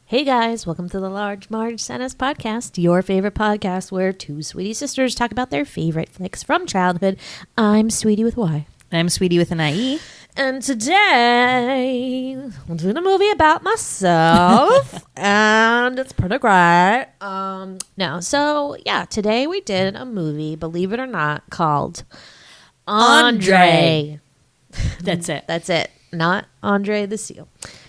Hey guys, welcome to the Large Marge Sennis podcast, your favorite podcast where two Sweety sisters talk about their favorite flicks from childhood. I'm Sweety with Y. I'm Sweety with an IE. And today, I'm doing a movie about myself, and it's pretty great. Today we did a movie, believe it or not, called Andre. That's it. That's it. Not Andre the Seal.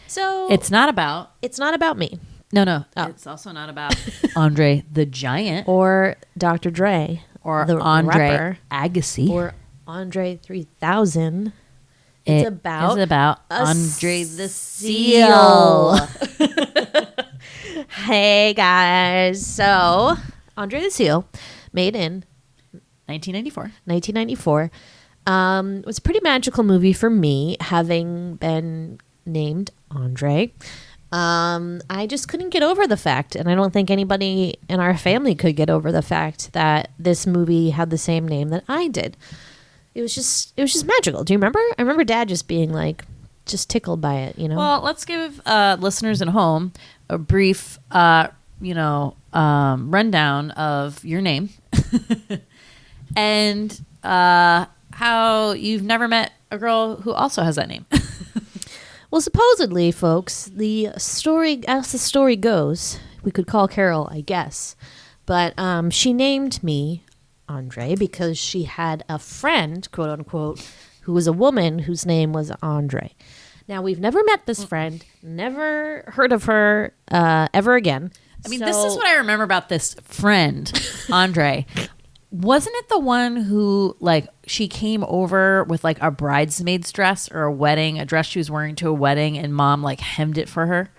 So It's not about me. No. Oh. It's also not about Andre the Giant Or Dr. Dre. or the Andre rapper, Agassi. Or Andre 3000. It's about Andre the Seal. Hey guys. So, Andre the Seal, made in 1994. It was a pretty magical movie for me, having been named Andre. I just couldn't get over the fact, and I don't think anybody in our family could get over the fact that this movie had the same name that I did. It was just magical. Do you remember? I remember Dad just being like, just tickled by it, you know? Well, let's give listeners at home a brief, rundown of your name and how you've never met a girl who also has that name. Well, supposedly, folks, as the story goes, we could call Carol, I guess, but she named me Andre because she had a friend, quote unquote, who was a woman whose name was Andre. Now, we've never met this friend, never heard of her ever again. I mean, this is what I remember about this friend, Andre. Wasn't it the one who, like, she came over with, like, a bridesmaid's dress or a dress she was wearing to a wedding, and Mom, like, hemmed it for her?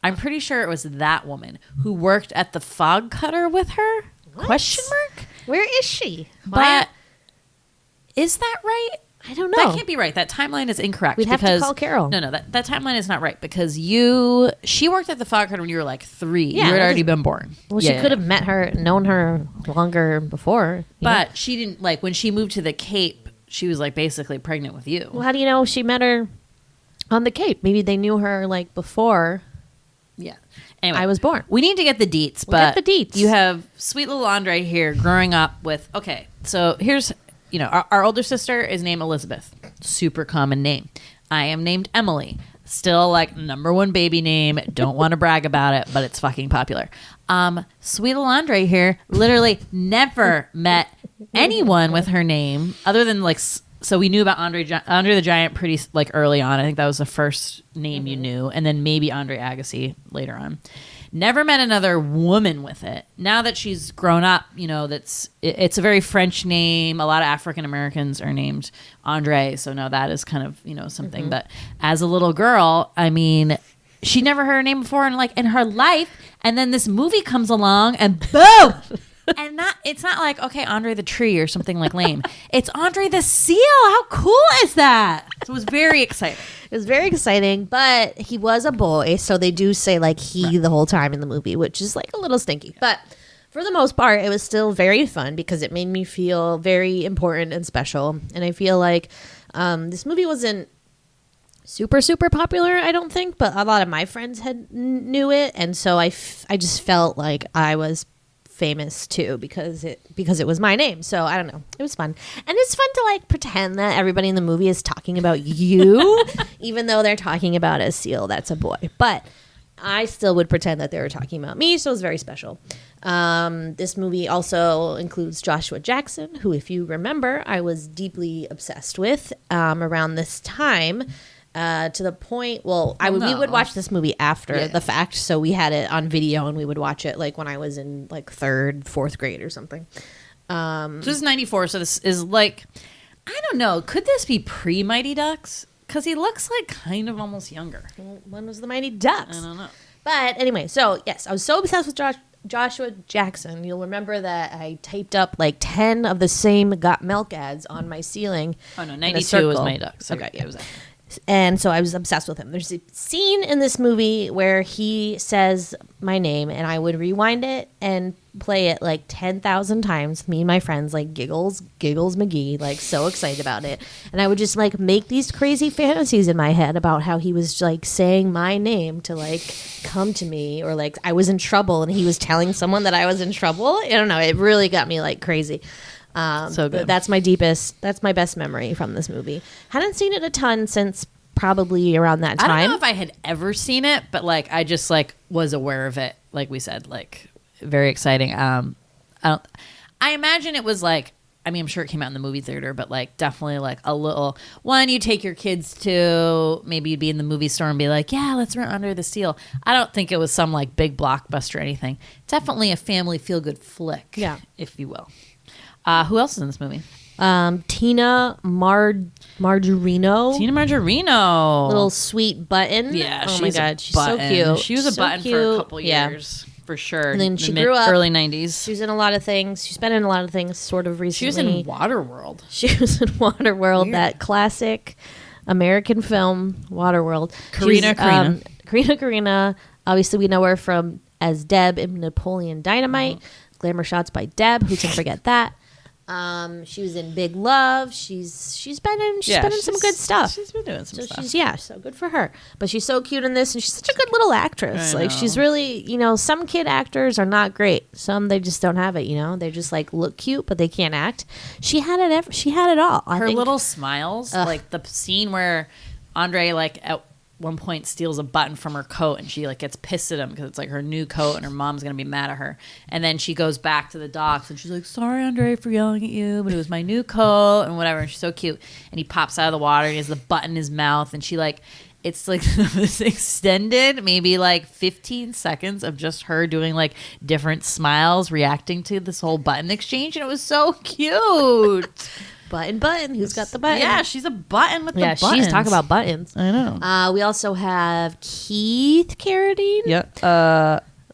I'm pretty sure it was that woman who worked at the fog cutter with her? What? Question mark? Where is she? But is that right? I don't know. That can't be right. That timeline is incorrect. We'd have to call Carol. No, that timeline is not right because she worked at the fog cutter when you were like 3. Yeah, you had already been born. Well, she could have met her, known her longer before. But she didn't, like, when she moved to the Cape, she was, like, basically pregnant with you. Well, how do you know she met her on the Cape? Maybe they knew her, like, before. Yeah. Anyway, I was born. We need to get the deets, We'll get the deets. You have sweet little Andre here growing up with, okay, so here's, our older sister is named Elizabeth. Super common name. I am named Emily. Still, like, #1 baby name. Don't want to brag about it, but it's fucking popular. Sweet little Andre here literally never met anyone with her name other than, like, so we knew about Andre the Giant pretty, like, early on. I think that was the first name you knew. And then maybe Andre Agassi later on. Never met another woman with it. Now that she's grown up, it's a very French name. A lot of African Americans are named Andre. So now that is kind of, something. But as a little girl, I mean, she never heard her name before in her life. And then this movie comes along and boom! And it's not like, okay, Andre the Tree or something like lame. It's Andre the Seal. How cool is that? So it was very exciting. It was very exciting, but he was a boy, so they do say, like, he the whole time in the movie, which is, like, a little stinky. But for the most part, it was still very fun because it made me feel very important and special. And I feel like this movie wasn't super, super popular, I don't think, but a lot of my friends knew it. And so I just felt like I was famous too because it was my name. So I don't know, it was fun, and it's fun to, like, pretend that everybody in the movie is talking about you even though they're talking about a seal that's a boy, but I still would pretend that they were talking about me. So it was very special. This movie also includes Joshua Jackson, who, if you remember, I was deeply obsessed with around this time. To the point, we would watch this movie after the fact, so we had it on video and we would watch it, like, when I was in, like, 3rd, 4th grade or something. So this is 94, so this is, like, I don't know, could this be pre-Mighty Ducks? Because he looks like kind of almost younger. Well, when was the Mighty Ducks? I don't know. But anyway, so yes, I was so obsessed with Joshua Jackson. You'll remember that I taped up, like, 10 of the same Got Milk ads on my ceiling. Oh no, 92 was Mighty Ducks. So okay, it was that. And so I was obsessed with him. There's a scene in this movie where he says my name, and I would rewind it and play it like 10,000 times. Me and my friends like giggles McGee, like so excited about it. And I would just like make these crazy fantasies in my head about how he was like saying my name to like come to me, or like I was in trouble and he was telling someone that I was in trouble. I don't know. It really got me like crazy. So good. That's my best memory from this movie. Hadn't seen it a ton since probably around that time. I don't know if I had ever seen it, but like I just like was aware of it. Like we said, like very exciting. I imagine it was like, I mean, I'm sure it came out in the movie theater, but like definitely like a little one you take your kids to. Maybe you'd be in the movie store and be like, yeah, let's run Under the Seal. I don't think it was some like big blockbuster or anything. Definitely a family feel good flick, yeah, if you will. Who else is in this movie? Tina Majorino. Tina Majorino. Little sweet button. Yeah, oh my God, she's so cute. She was a so button cute. for a couple years, for sure. And then she grew up. Early 90s. She was in a lot of things. She's been in a lot of things sort of recently. She was in Waterworld. She was in Waterworld, that classic American film, Waterworld. Karina. Obviously, we know her from as Deb in Napoleon Dynamite. Glamour Shots by Deb. Who can forget that? She was in Big Love. She's been in some good stuff. She's been doing some stuff. So good for her. But she's so cute in this, and she's such a good little actress. Like she's really, some kid actors are not great. Some they just don't have it. They just like look cute, but they can't act. She had it. She had it all. Her little smiles, like the scene where Andre like at one point steals a button from her coat, and she like gets pissed at him because it's like her new coat and her mom's gonna be mad at her, and then she goes back to the docks and she's like, sorry Andre for yelling at you, but it was my new coat and whatever. And she's so cute, and he pops out of the water and he has the button in his mouth, and she like, it's like this extended maybe like 15 seconds of just her doing like different smiles reacting to this whole button exchange, and it was so cute. Button. Who's got the button? Yeah, she's a button with the buttons. Yeah, she's talking about buttons. I know. We also have Keith Carradine. Yep.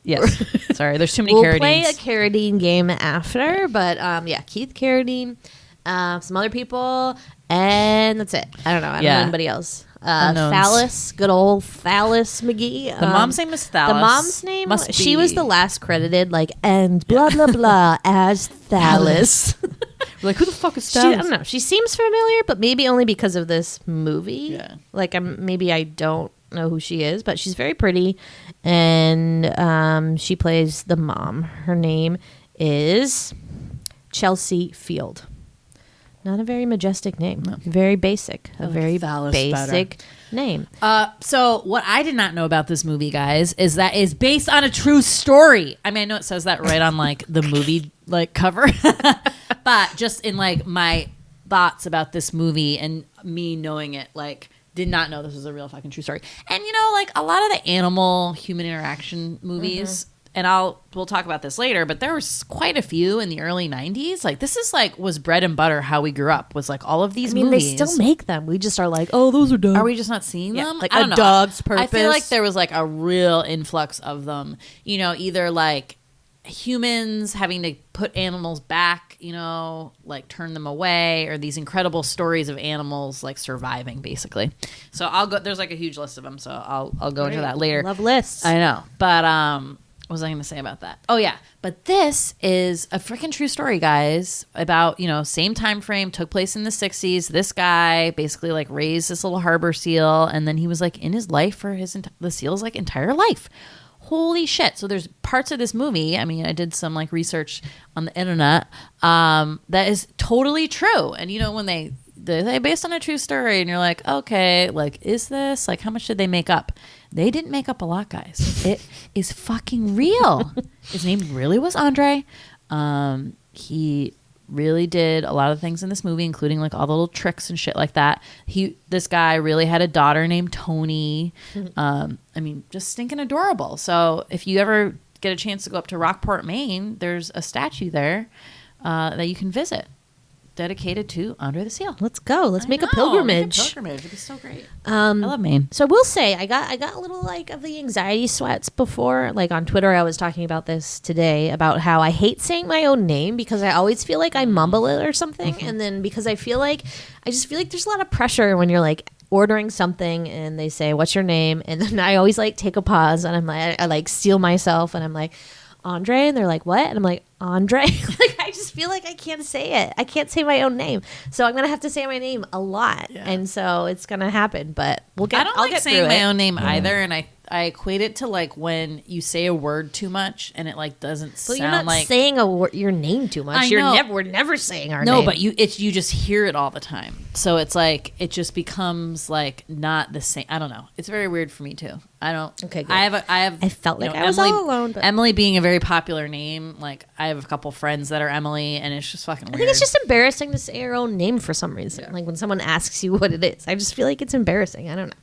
Yes. Sorry, there's too many We'll Carradines. play a Carradine game after, but Keith Carradine, some other people, and that's it. I don't know. Know anybody else. Phallus, good old Phallus McGee. The mom's name is Phallus. The mom's name, she was the last credited, like, and blah, blah, blah, as Phallus. We're like, who the fuck is Phallus? I don't know. She seems familiar, but maybe only because of this movie. Yeah. Like, maybe I don't know who she is, but she's very pretty, and she plays the mom. Her name is Chelsea Field. Not a very majestic name. No. Very basic. A very basic name. So what I did not know about this movie, guys, is that it's based on a true story. I mean, I know it says that right on like the movie like cover, but just in like my thoughts about this movie and me knowing it, like did not know this was a real fucking true story. And like a lot of the animal human interaction movies. Mm-hmm. And we'll talk about this later, but there was quite a few in the early 90s. Like this is like was bread and butter how we grew up, was like all of these movies. They still make them. We just are like, oh, those are dumb. Are we just not seeing them? Like A Dog's Purpose. I feel like there was like a real influx of them. Either like humans having to put animals back, like turn them away, or these incredible stories of animals like surviving basically. So I'll go, there's like a huge list of them. So I'll go into that later. Love lists. I know. But, what was I going to say about that? Oh, yeah. But this is a freaking true story, guys, about, same time frame, took place in the 60s. This guy basically, like, raised this little harbor seal, and then he was, like, in his life for the seal's, like, entire life. Holy shit. So there's parts of this movie, I mean, I did some, like, research on the internet that is totally true. And, when they're based on a true story, and you're like, okay, like, is this? Like, how much did they make up? They didn't make up a lot, guys. It is fucking real. His name really was Andre. He really did a lot of things in this movie, including like all the little tricks and shit like that. This guy really had a daughter named Tony. I mean, just stinking adorable. So if you ever get a chance to go up to Rockport, Maine, there's a statue there that you can visit, dedicated to Andre the Seal. Let's go. Let's make a pilgrimage. It'd be so great. I love Maine. So I will say I got a little like of the anxiety sweats before. Like on Twitter, I was talking about this today about how I hate saying my own name because I always feel like I mumble it or something, and then because I just feel like there's a lot of pressure when you're like ordering something and they say, "What's your name?" And then I always like take a pause and I'm like, I like steel myself and I'm like, "Andre," and they're like, "What?" And I'm like, "Andre." Like I just feel like I can't say it. I can't say my own name, so I'm gonna have to say my name a lot, and so it's gonna happen. But we'll get. I don't I'll like get saying through my it. own name either, and I equate it to like when you say a word too much and it like doesn't But sound you're not like saying your name too much. I know. We're never saying our no, name. but you just hear it all the time, so it's like it just becomes like not the same. I don't know. It's very weird for me too. I don't. Okay, good. I felt you like know, I was Emily, all alone. But Emily being a very popular name, like I have a couple friends that are Emily, and it's just fucking weird. I think it's just embarrassing to say your own name for some reason. Yeah. Like when someone asks you what it is, I just feel like it's embarrassing. I don't know.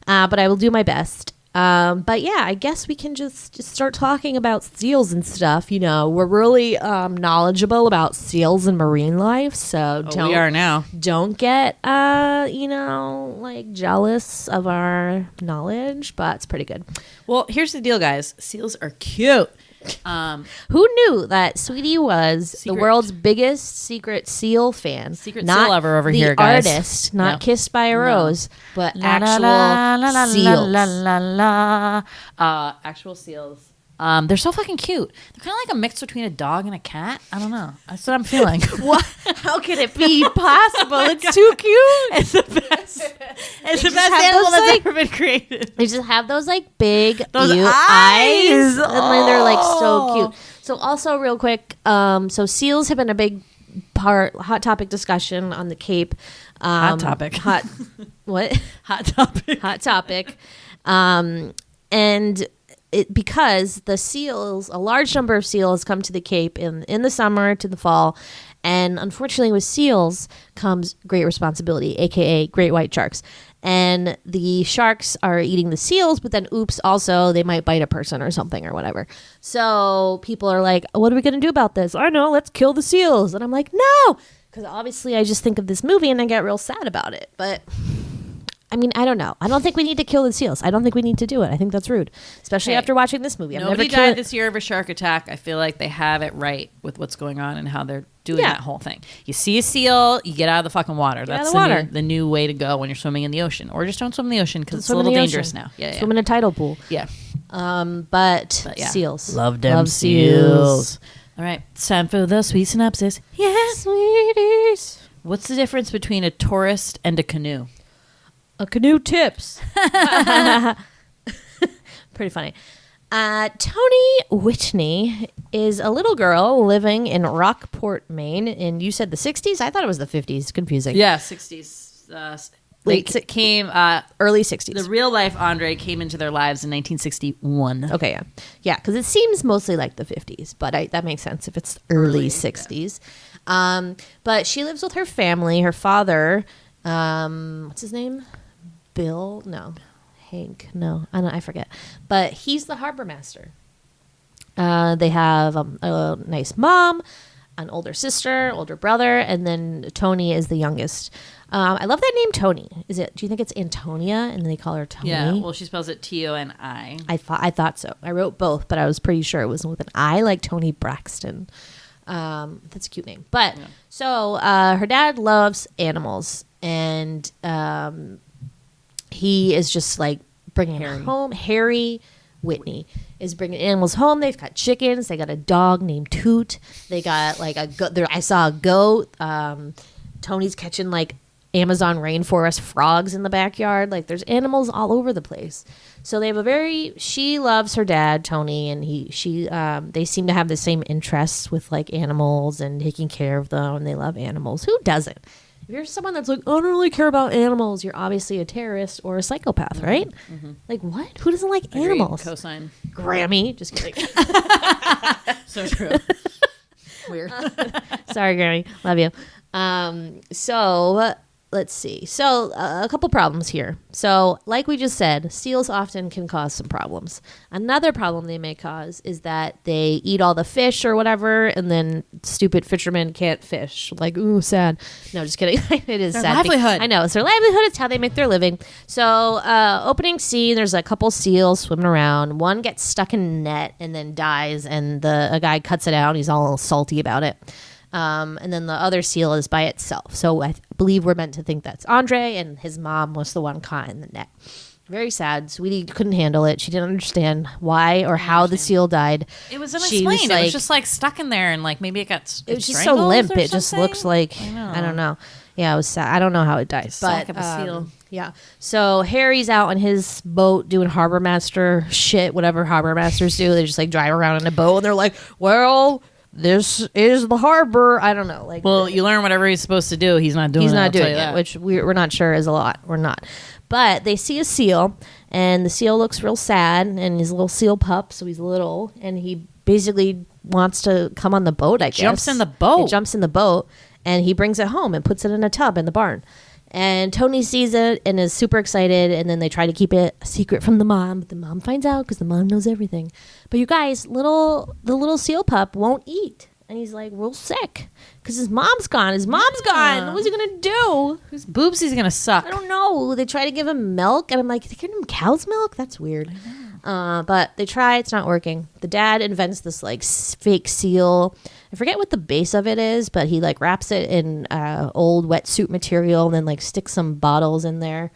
But I will do my best. But yeah, I guess we can just start talking about seals and stuff. You know, we're really knowledgeable about seals and marine life, so we are now. don't get like jealous of our knowledge, but it's pretty good. Well, here's the deal, guys. Seals are cute. Who knew that Sweety was the world's biggest secret seal fan? Secret seal lover over here, guys. Artist, not No. Kissed by a Rose, but La, actual la, la, la, seals. la, la, la, la. Actual seals. They're so fucking cute. They're kind of like a mix between a dog and a cat. I don't know. That's what I'm feeling. What? How can it be possible? It's too cute. It's the best. It's the just best have animal those, that's like- ever been created. They just have those like big Those cute eyes. and then they're like so Oh. cute. So also real quick, so seals have been a big hot topic discussion on the Cape. Hot topic. Hot what? Hot topic. Hot topic. And it because the seals, a large number of seals come to the Cape in the summer to the fall. And unfortunately with seals comes great responsibility, aka great white sharks. And the sharks are eating the seals, but then oops, also they might bite a person or something or whatever. So people are like, what are we going to do about this? I know, let's kill the seals. And I'm like, no, because obviously I just think of this movie and I get real sad about it. But I mean, I don't know. I don't think we need to kill the seals. I don't think we need to do it. I think that's rude, especially Hey, after watching this movie. Nobody died this year of a shark attack. I feel like they have it right with what's going on and how they're doing that whole thing. You see a seal, you get out of the fucking water. That's the new way to go when you're swimming in the ocean. Or just don't swim in the ocean because it's a little dangerous now. Yeah, Swim in a tidal pool. yeah. But yeah. Seals. Love them seals. All right, it's time for the sweet synopsis. Yeah. Sweeties. What's the difference between a tourist and a canoe? A canoe tips. Pretty funny. Toni Whitney is a little girl living in Rockport, Maine. And you said the 60s? I thought it was the 50s. Confusing. Yeah, 60s. Early 60s. The real life Andre came into their lives in 1961. Okay, yeah. Yeah, because it seems mostly like the 50s, but that makes sense if it's early 60s. Yeah. But she lives with her family. Her father, what's his name? Bill? No. Hank? No. I forget. But he's the harbor master. They have a nice mom, an older sister, older brother, and then Toni is the youngest. I love that name, Toni. Do you think it's Antonia and they call her Toni? Yeah, well, she spells it Toni. I thought so. I wrote both, but I was pretty sure it was with an I, like Toni Braxton. That's a cute name. But so her dad loves animals, and he is just like bringing them home. Harry Whitney is bringing animals home. They've got chickens. They got a dog named Toot. They got like a goat. I saw a goat. Tony's catching like Amazon rainforest frogs in the backyard. Like there's animals all over the place. So they have she loves her dad, Toni, and they seem to have the same interests with like animals and taking care of them. And they love animals. Who doesn't? If you're someone that's like, I don't really care about animals, you're obviously a terrorist or a psychopath, right? Mm-hmm. Like what? Who doesn't like animals? Cosign. Grammy. Just kidding. So true. Weird. Sorry, Grammy. Love you. So let's see. So a couple problems here. So like we just said, seals often can cause some problems. Another problem they may cause is that they eat all the fish or whatever, and then stupid fishermen can't fish. Like, ooh, sad. No, just kidding. It is their sad. livelihood. I know. It's their livelihood. It's how they make their living. So opening scene, there's a couple seals swimming around. One gets stuck in a net and then dies, and a guy cuts it out. He's all salty about it. And then the other seal is by itself. So I believe we're meant to think that's Andre, and his mom was the one caught in the net. Very sad. Sweety couldn't handle it. She didn't understand why or how the seal died. It was unexplained. It was just like stuck in there, and like maybe it got it was just so limp. It just looks like I don't know. Yeah, it was sad. I don't know how it died. Sack of a seal. Yeah. So Harry's out on his boat doing harbor master shit, whatever harbor masters do. They just like drive around in a boat, and they're like, "Well, this is the harbor." I don't know. Like, well, you learn whatever he's supposed to do. He's not doing. He's not doing it, which we're not sure is a lot. We're not. But they see a seal, and the seal looks real sad, and he's a little seal pup, so he's little, and he basically wants to come on the boat, I guess. Jumps in the boat. It jumps in the boat, and he brings it home and puts it in a tub in the barn. And Tony sees it and is super excited, and then they try to keep it a secret from the mom, but the mom finds out because the mom knows everything. But you guys, the little seal pup won't eat. And he's like real sick because his mom's gone. His mom's gone. What's he going to do? Whose boobs he's going to suck? I don't know. They try to give him milk, and I'm like, they give him cow's milk? That's weird. But they try. It's not working. The dad invents this like fake seal. I forget what the base of it is, but he like wraps it in old wetsuit material and then like sticks some bottles in there.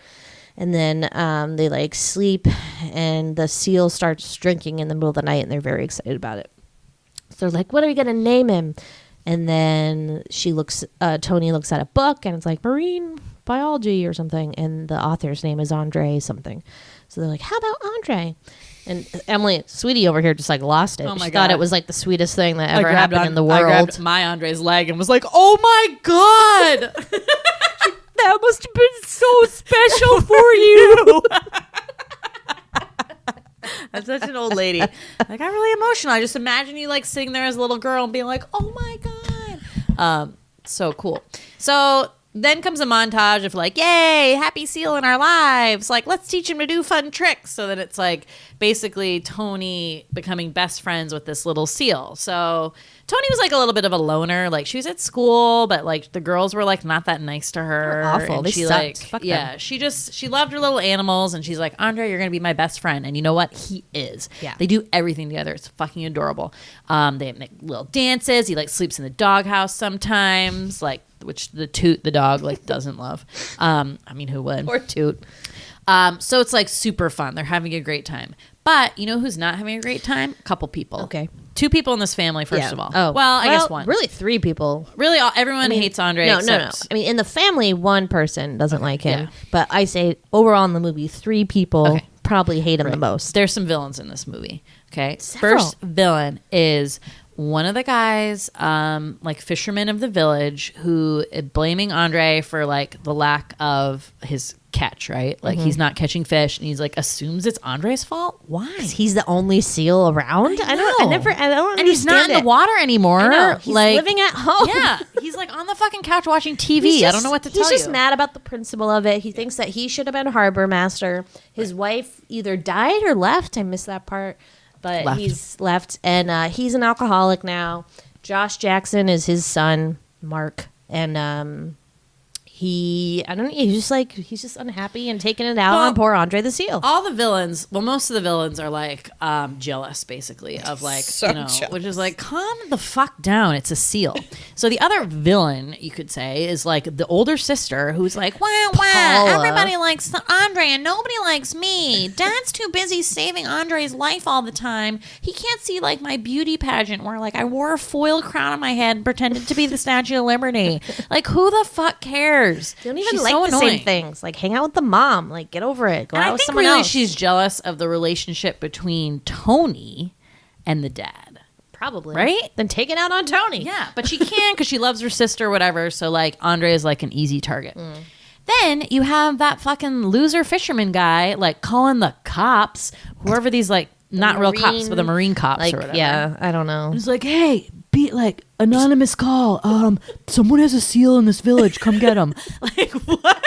And then they like sleep, and the seal starts drinking in the middle of the night, and they're very excited about it. So they're like, what are we going to name him? And then Tony looks at a book, and it's like marine biology or something. And the author's name is Andre something. So they're like, how about Andre? And Sweety over here just like lost it. She thought it was like the sweetest thing that ever happened in the world. I grabbed my Andre's leg and was like, oh my God. That must have been so special for you. I'm such an old lady. I got really emotional. I just imagine you like sitting there as a little girl and being like, oh my God. So cool. So then comes a montage of like, yay, happy seal in our lives. Like, let's teach him to do fun tricks. So that it's like basically Tony becoming best friends with this little seal. So Tony was like a little bit of a loner. Like she was at school, but like the girls were like not that nice to her. They're awful. And they she sucked. like, Fuck yeah, them. she loved her little animals, and she's like, Andre, you're gonna be my best friend. And you know what? He is. Yeah. They do everything together. It's fucking adorable. They make little dances. He like sleeps in the doghouse sometimes, like which the dog like doesn't love. I mean, who would? Or Toot. So it's like super fun. They're having a great time. But you know who's not having a great time? A couple people. Okay. 2 people in this family, first of all. Oh. Well, I guess 1. Really 3 people. Really, everyone hates Andre. No. except I mean, in the family, 1 person doesn't like him. Yeah. But I say overall in the movie, 3 people probably hate him the most. There's some villains in this movie. Okay. Several. First villain is one of the guys, like fishermen of the village, who blaming Andre for like the lack of his catch, right? Like he's not catching fish, and he's like assumes it's Andre's fault. Why? He's the only seal around. I don't understand. And he's not in the water anymore. I know. He's like, living at home. Yeah, he's like on the fucking couch watching TV. I don't know what to tell you. He's just mad about the principle of it. He thinks that he should have been harbor master. His wife either died or left. I missed that part. But he's left, and he's an alcoholic now. Josh Jackson is his son, Mark, and he's just unhappy and taking it out on poor Andre the seal. All the villains, most of the villains are like jealous, basically, of like, which is like, calm the fuck down. It's a seal. So the other villain, you could say, is like the older sister who's like, wah, everybody likes Andre and nobody likes me. Dad's too busy saving Andre's life all the time. He can't see like my beauty pageant where like I wore a foil crown on my head and pretended to be the Statue of Liberty. Like, who the fuck cares? They don't even like the same things. Like, hang out with the mom. Like, get over it. Go out with someone else. She's jealous of the relationship between Tony and the dad. Probably. Right? Then take it out on Tony. Yeah, but she can because she loves her sister or whatever. So, like, Andre is like an easy target. Then you have that fucking loser fisherman guy, like, calling the cops, whoever these, like, not real cops, but the marine cops like, or whatever. Yeah, I don't know. He's like, hey, be like, anonymous call. Someone has a seal in this village. Come get him. Like, what?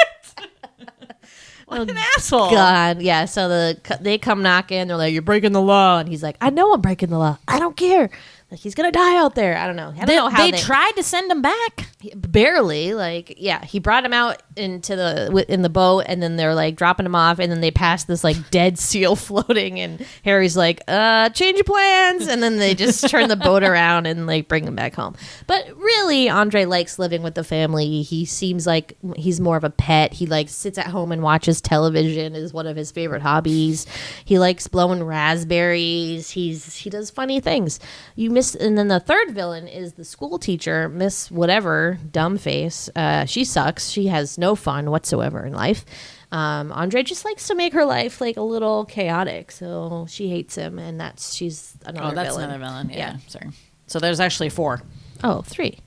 What an asshole. God, yeah. So they come knocking. They're like, you're breaking the law. And he's like, I know I'm breaking the law. I don't care. Like, he's gonna die out there. I don't know. I don't know how they tried to send him back. Barely. Like, yeah, he brought him out in the boat, and then they're like dropping him off, and then they pass this like dead seal floating, and Harry's like, change your plans, and then they just turn the boat around and like bring him back home. But really, Andre likes living with the family. He seems like he's more of a pet. He like sits at home and watches television is one of his favorite hobbies. He likes blowing raspberries. He does funny things. And then the third villain is the school teacher, Miss whatever, dumb face. She sucks. She has no fun whatsoever in life. Andre just likes to make her life like a little chaotic, so she hates him, and she's another villain. Oh, that's another villain. Yeah, sorry. So there's actually 4. Oh, 3.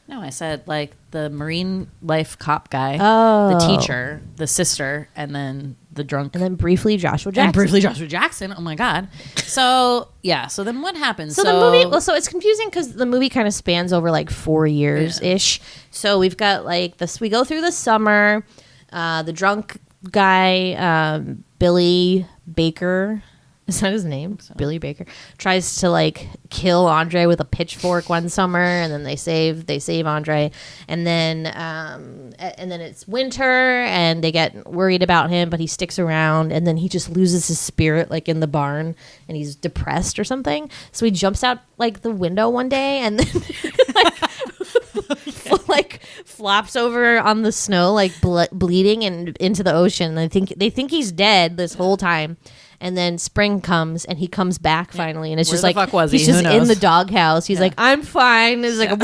No, I said like the marine life cop guy, the teacher, the sister, and then the drunk. And then briefly Joshua Jackson. Oh my God. So yeah. So then what happens? So the movie. So it's confusing because the movie kind of spans over like 4 years ish. Yeah. So we've got like this. We go through the summer. The drunk guy, Billy Baker. Is that his name? So. Billy Baker tries to like kill Andre with a pitchfork one summer, and then they save Andre, and then it's winter, and they get worried about him, but he sticks around, and then he just loses his spirit like in the barn, and he's depressed or something. So he jumps out like the window one day, and then like flops over on the snow, like bleeding and into the ocean. They think he's dead this whole time. And then spring comes, and he comes back finally, and it's Where just the like fuck was he's he? just in the doghouse. He's like, "I'm fine." He's like,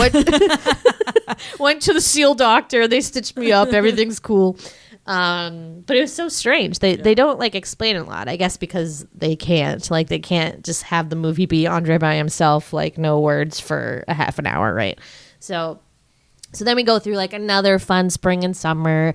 "Went to the seal doctor. They stitched me up. Everything's cool." But it was so strange. They don't like explain it a lot, I guess, because they can't. Like, they can't just have the movie be Andre by himself, like no words for a half an hour, right? So then we go through like another fun spring and summer.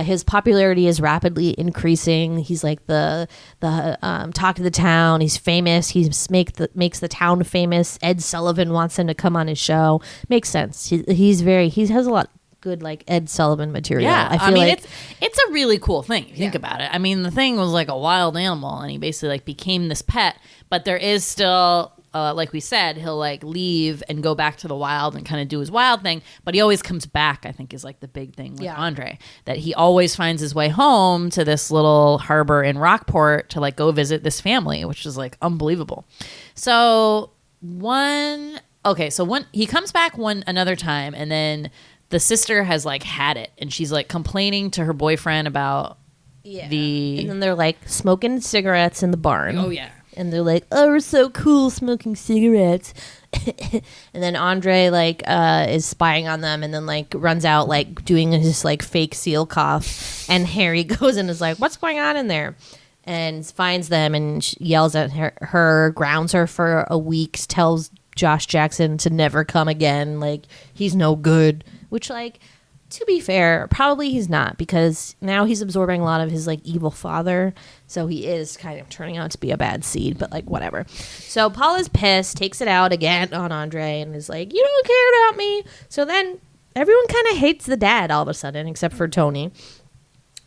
His popularity is rapidly increasing. He's like the talk of the town. He's famous. He makes the town famous. Ed Sullivan wants him to come on his show. Makes sense. He has a lot of good like Ed Sullivan material. Yeah, I mean it's a really cool thing if you think about it. I mean, the thing was like a wild animal, and he basically like became this pet. But there is still. Like we said, he'll like leave and go back to the wild and kind of do his wild thing, but he always comes back. I think is like the big thing with Andre, that he always finds his way home to this little harbor in Rockport to like go visit this family, which is like unbelievable. So he comes back another time, and then the sister has like had it, and she's like complaining to her boyfriend about and then they're like smoking cigarettes in the barn. Oh yeah. And they're like, "Oh, we're so cool smoking cigarettes." And then Andre like is spying on them, and then like runs out like doing his like fake seal cough. And Harry goes and is like, "What's going on in there?" And finds them and yells at her, grounds her for a week, tells Josh Jackson to never come again. Like, he's no good. Which, like, to be fair, probably he's not, because now he's absorbing a lot of his like evil father, so he is kind of turning out to be a bad seed, but like whatever. So Paula's pissed, takes it out again on Andre, and is like, "You don't care about me." So then everyone kind of hates the dad all of a sudden, except for Tony.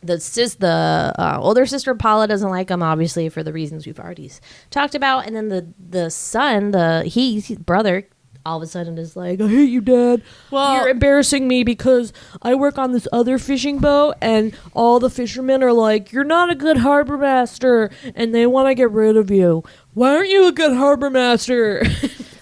The older sister Paula doesn't like him, obviously, for the reasons we've already talked about, and then the son, his brother, all of a sudden is like, "I hate you, Dad. Well, you're embarrassing me because I work on this other fishing boat, and all the fishermen are like, you're not a good harbor master, and they want to get rid of you. Why aren't you a good harbor master?"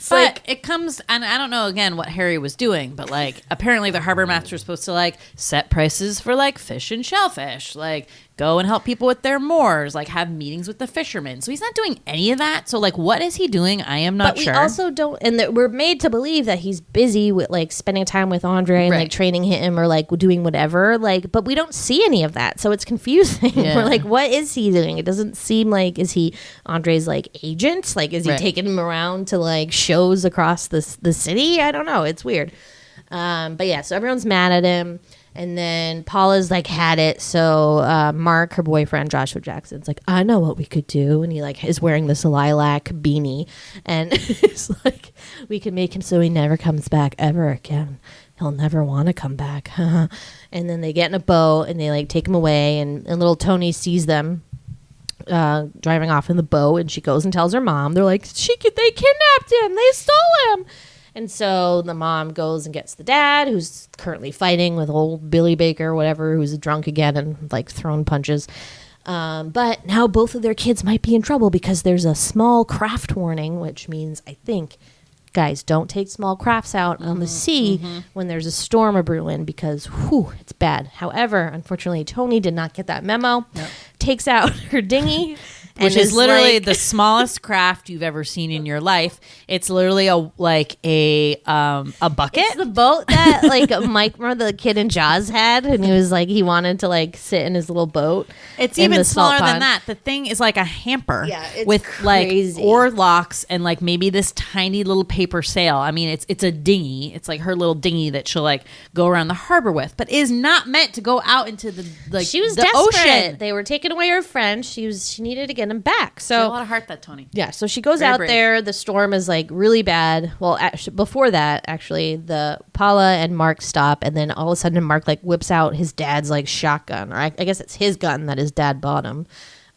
But it comes, and I don't know again what Harry was doing, but like apparently the harbor master is supposed to like set prices for like fish and shellfish, like go and help people with their moors, like have meetings with the fishermen. So he's not doing any of that. So like, what is he doing? I am not sure. But we also don't, and we're made to believe that he's busy with like spending time with Andre and like training him or like doing whatever. Like, but we don't see any of that, so it's confusing. Yeah. We're like, what is he doing? It doesn't seem like, is he Andre's like agent? Like, is he taking him around to like shows across the city? I don't know. It's weird. But yeah, so everyone's mad at him. And then Paula's like had it. So Mark, her boyfriend, Joshua Jackson's like, "I know what we could do." And he like is wearing this lilac beanie. And it's like, "We could make him so he never comes back ever again. He'll never want to come back." And then they get in a boat and they like take him away. And little Tony sees them driving off in the boat, and she goes and tells her mom. They're like, they kidnapped him. They stole him. And so the mom goes and gets the dad, who's currently fighting with old Billy Baker, whatever, who's drunk again and like throwing punches. But now both of their kids might be in trouble because there's a small craft warning, which means, I think, guys, don't take small crafts out on the sea when there's a storm a brewing because, it's bad. However, unfortunately, Tony did not get that memo. Yep. Takes out her dinghy. Which is literally the smallest craft you've ever seen in your life. It's literally a bucket. It's the boat that Mike, remember the kid in Jaws had, and he was like he wanted to like sit in his little boat. It's even smaller than that. The thing is like a hamper, with crazy. Like oar locks and like maybe this tiny little paper sail. I mean, it's a dinghy. It's like her little dinghy that she'll like go around the harbor with, but is not meant to go out into the she was the desperate. Ocean. They were taking away her friend. She needed to get him back. So a lot of heart, that Tony. Yeah, so she goes out there. The storm is like really bad. Well, before that, actually, the Paula and Mark stop, and then all of a sudden, Mark like whips out his dad's like shotgun, or I guess it's his gun that his dad bought him.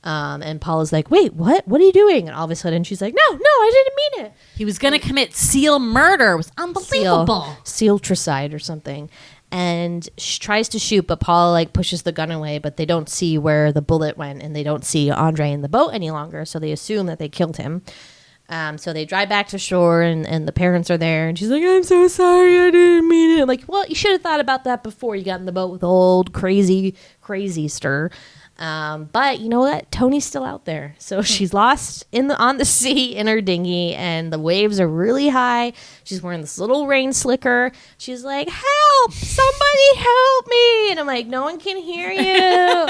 And Paula's like, "Wait, what? What are you doing?" And all of a sudden, she's like, "No, I didn't mean it." He was gonna commit seal murder. It was unbelievable. Seal-tricide or something. And she tries to shoot, but Paula like pushes the gun away, but they don't see where the bullet went, and they don't see Andre in the boat any longer, so they assume that they killed him. So they drive back to shore, and the parents are there, and she's like, "I'm so sorry, I didn't mean it." I'm like, well, you should have thought about that before you got in the boat with old crazy stir. But you know what? Tony's still out there. So she's lost on the sea in her dinghy, and the waves are really high. She's wearing this little rain slicker. She's like, "Help! Somebody help me!" And I'm like, "No one can hear you."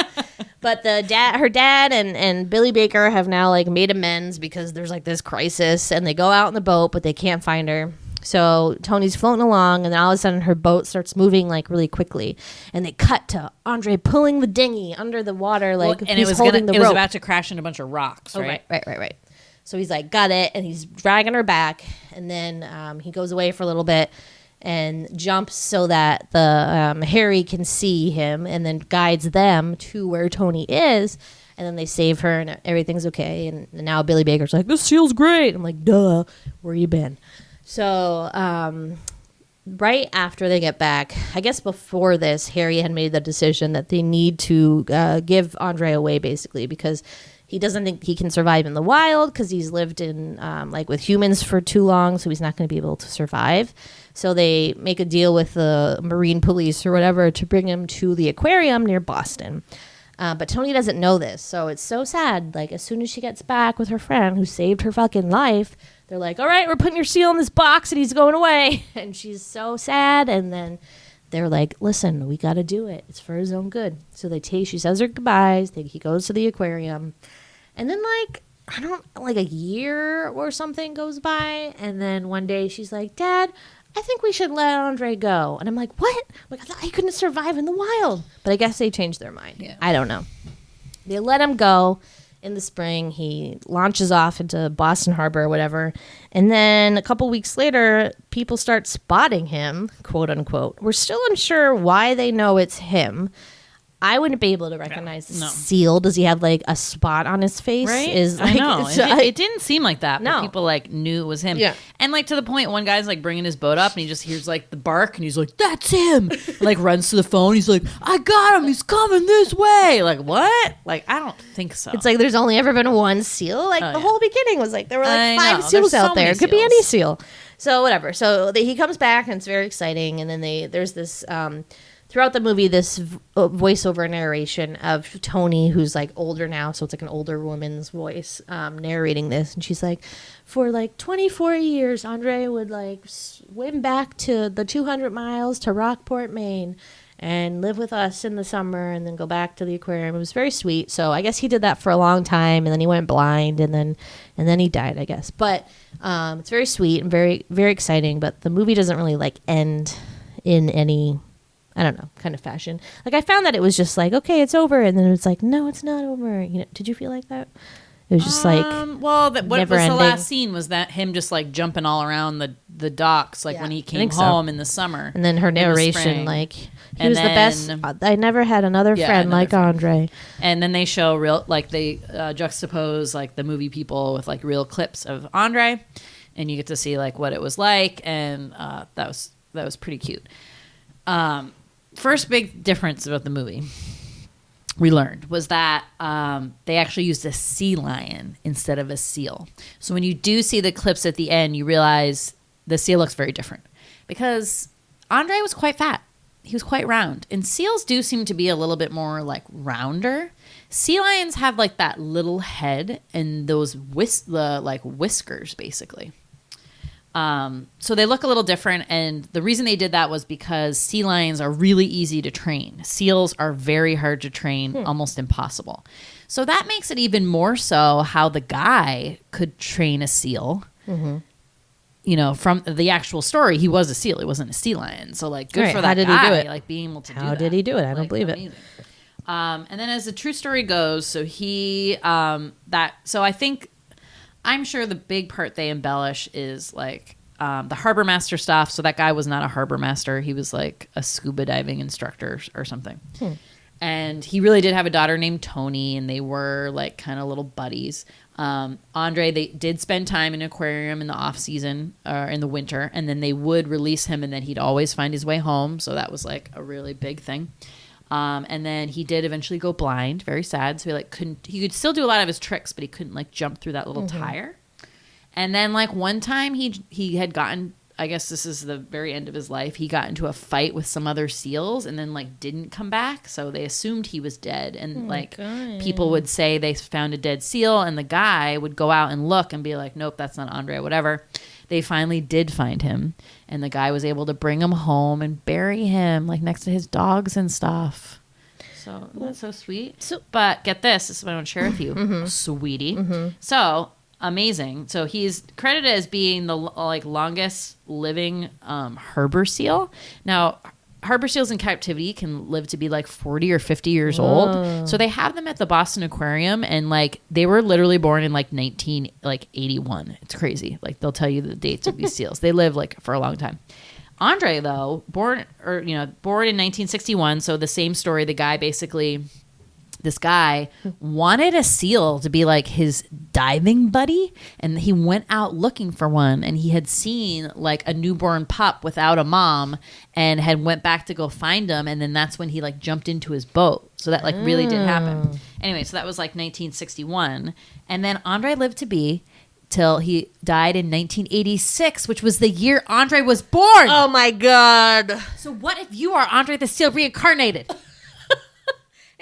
But her dad and Billy Baker have now like made amends because there's like this crisis, and they go out in the boat, but they can't find her. So Tony's floating along, and then all of a sudden her boat starts moving like really quickly, and they cut to Andre pulling the dinghy under the water, like and he's holding the rope. It was about to crash into a bunch of rocks, right? Right. So he's like, got it, and he's dragging her back, and then he goes away for a little bit and jumps so that the Harry can see him, and then guides them to where Tony is. And then they save her, and everything's okay. And now Billy Baker's like, "This seal's great." I'm like, "Duh, where you been?" So right after they get back, I guess before this, Harry had made the decision that they need to give Andre away, basically, because he doesn't think he can survive in the wild because he's lived in like with humans for too long, so he's not going to be able to survive. So they make a deal with the marine police or whatever to bring him to the aquarium near Boston. But Tony doesn't know this, so it's so sad. Like, as soon as she gets back with her friend who saved her fucking life, they're like, "All right, we're putting your seal in this box, and he's going away." And she's so sad, and then they're like, "Listen, we got to do it. It's for his own good." So she says her goodbyes. He goes to the aquarium. And then, like a year or something goes by, and then one day she's like, "Dad, I think we should let Andre go." And I'm like, "What?" Like, I thought he couldn't survive in the wild. But I guess they changed their mind. Yeah. I don't know. They let him go in the spring. He launches off into Boston Harbor or whatever. And then a couple weeks later, people start spotting him, quote unquote. We're still unsure why they know it's him. I wouldn't be able to recognize the seal. Does he have like a spot on his face? Right? I know. It didn't seem like that. No. But people like knew it was him. Yeah. And like to the point, one guy's like bringing his boat up, and he just hears like the bark, and he's like, "That's him!" Like runs to the phone. He's like, "I got him. He's coming this way." Like what? Like I don't think so. It's like there's only ever been one seal. Like the whole beginning was like there were like 5 seals out there. It could be any seal. So whatever. So he comes back, and it's very exciting. And then there's this. Throughout the movie, this voiceover narration of Tony, who's like older now, so it's like an older woman's voice narrating this, and she's like, "For like 24 years, Andre would like swim back to the 200 miles to Rockport, Maine, and live with us in the summer, and then go back to the aquarium." It was very sweet. So I guess he did that for a long time, and then he went blind, and then he died, I guess. But it's very sweet and very, very exciting. But the movie doesn't really like end in any, I don't know, kind of fashion. Like I found that it was just like, okay, it's over, and then it was like, no, it's not over. You know, did you feel like that? It was just like, what was ending. The last scene was that him just like jumping all around the docks, like Yeah, when he I came think so. home in the summer. And then her in the narration, spring. like, he And was the best. then- I never had another friend another like friend. Andre. And then they show real, like they juxtapose like the movie people with like real clips of Andre, and you get to see like what it was like, and that was pretty cute. First big difference about the movie we learned was that they actually used a sea lion instead of a seal. So when you do see the clips at the end, you realize the seal looks very different because Andre was quite fat. He was quite round. And seals do seem to be a little bit more like rounder. Sea lions have like that little head and those whiskers basically. So they look a little different, and the reason they did that was because sea lions are really easy to train. Seals are very hard to train, almost impossible. So that makes it even more so how the guy could train a seal. Mm-hmm. You know, from the actual story, he was a seal. He wasn't a sea lion. So, like, good Right. for that How did guy. he do it? Like, being able to do How that. did he do it? I don't Like, believe it. amazing. And then as the true story goes, so he, so I think, I'm sure the big part they embellish is, like, the harbor master stuff. So that guy was not a harbor master. He was, like, a scuba diving instructor or something. And he really did have a daughter named Tony, and they were, like, kind of little buddies. Andre, they did spend time in an aquarium in the off season or in the winter, and then they would release him, and then he'd always find his way home. So that was like a really big thing. And then he did eventually go blind, very sad. So he could still do a lot of his tricks, but he couldn't like jump through that little tire. And then like one time he had gotten, I guess this is the very end of his life, he got into a fight with some other seals and then like didn't come back. So they assumed he was dead. And people would say they found a dead seal, and the guy would go out and look and be like, nope, that's not Andre, whatever. They finally did find him, and the guy was able to bring him home and bury him like next to his dogs and stuff. So that's so sweet. But get this is what I want to share with you, Sweety. So amazing. So he's credited as being the like longest living harbor seal. Now, harbor seals in captivity can live to be like 40 or 50 years old. So they have them at the Boston Aquarium, and like they were literally born in like 1981. It's crazy. Like they'll tell you the dates of these seals. They live like for a long time. Andre though, born in 1961. So the same story. The guy basically. This guy wanted a seal to be like his diving buddy, and he went out looking for one, and he had seen like a newborn pup without a mom and had went back to go find him, and then that's when he like jumped into his boat. So that like really did happen. Anyway, so that was like 1961, and then Andre lived to be till he died in 1986, which was the year Andre was born. Oh my God. So what if you are Andre the Seal reincarnated?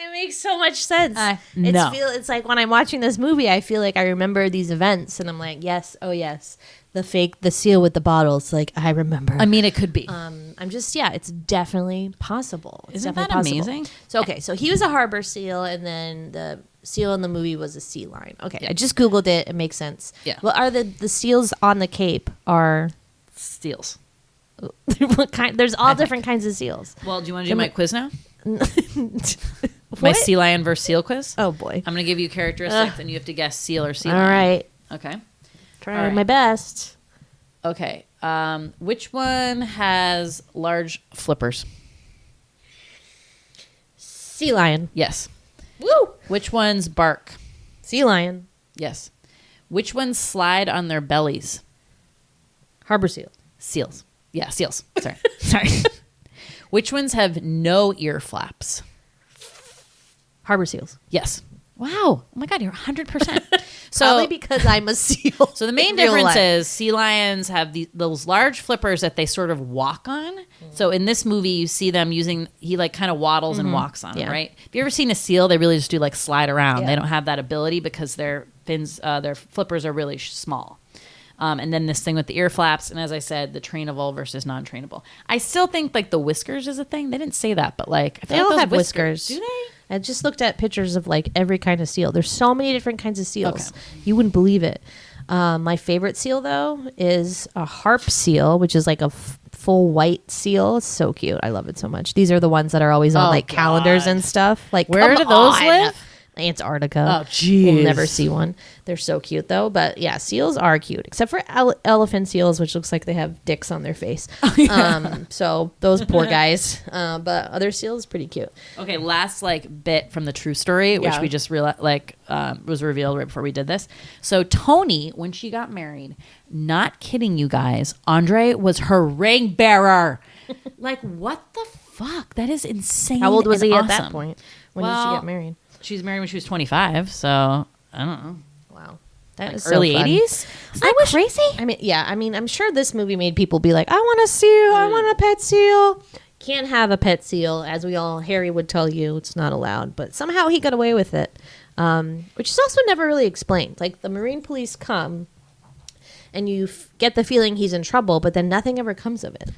It makes so much sense. No. It's like when I'm watching this movie, I feel like I remember these events, and I'm like, yes, oh yes, the seal with the bottles. Like I remember. I mean, it could be. It's definitely possible. Isn't that amazing? So so he was a harbor seal, and then the seal in the movie was a sea lion. Okay, I just Googled it. It makes sense. Yeah. Well, are the seals on the Cape are Seals. what kind? There's all different kinds of seals. Well, do you want to do my quiz now? What? My sea lion versus seal quiz? Oh boy. I'm going to give you characteristics, and you have to guess seal or sea lion. All right. Okay. Try my best. Okay. Which one has large flippers? Sea lion. Yes. Woo! Which ones bark? Sea lion. Yes. Which ones slide on their bellies? Harbor seal. Seals. Yeah, seals. Sorry. Which ones have no ear flaps? Harbor seals. Yes. Wow. Oh my God, you're 100%. So, probably because I'm a seal. So the main in real difference life. is sea lions have those large flippers that they sort of walk on. So in this movie, you see them he like kind of waddles and walks on them, right? Have you ever seen a seal? They really just do like slide around. Yeah. They don't have that ability because their fins, their flippers are really small. And then this thing with the ear flaps, and as I said, the trainable versus non-trainable. I still think like the whiskers is a thing. They didn't say that, but like I feel They like all those have whiskers. Do they? I just looked at pictures of like every kind of seal. There's so many different kinds of seals. Okay. You wouldn't believe it. My favorite seal though is a harp seal, which is like a full white seal. It's so cute. I love it so much. These are the ones that are always on like calendars and stuff. Like Where come do those on. live? Antarctica. Oh, jeez. We'll never see one. They're so cute, though. But yeah, seals are cute, except for elephant seals, which looks like they have dicks on their face. So those poor guys. But other seals, pretty cute. Okay, last bit from the true story, which we just realized was revealed right before we did this. So Tony, when she got married, not kidding you guys, Andre was her ring bearer. What the fuck? That is insane. How old was he awesome. at that point? When did she get married? She was married when she was 25, so I don't know. Wow. That is early so fun. 80s? Is that crazy? I mean, I'm sure this movie made people be like, I want a seal. I want a pet seal. Can't have a pet seal. As Harry would tell you, it's not allowed. But somehow he got away with it, which is also never really explained. Like, the Marine police come, and you get the feeling he's in trouble, but then nothing ever comes of it.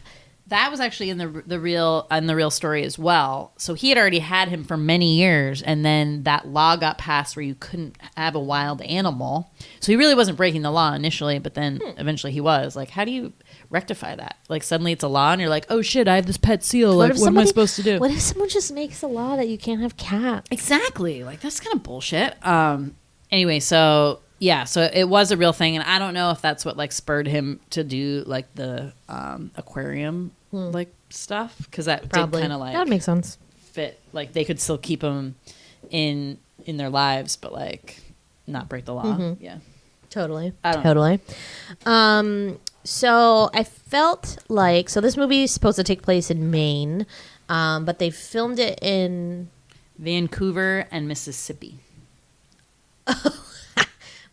That was actually in the real story as well. So he had already had him for many years, and then that law got passed where you couldn't have a wild animal. So he really wasn't breaking the law initially, but then eventually he was. How do you rectify that? Suddenly it's a law, and you're like, oh shit, I have this pet seal. What am I supposed to do? What if someone just makes a law that you can't have cats? Exactly. That's kind of bullshit. Anyway, so yeah, so it was a real thing, and I don't know if that's what spurred him to do the aquarium stuff, because that probably did kind of that would make sense. Fit they could still keep them in their lives, but not break the law. Mm-hmm. Yeah, totally. Totally. So I felt so this movie is supposed to take place in Maine, but they filmed it in Vancouver and Mississippi.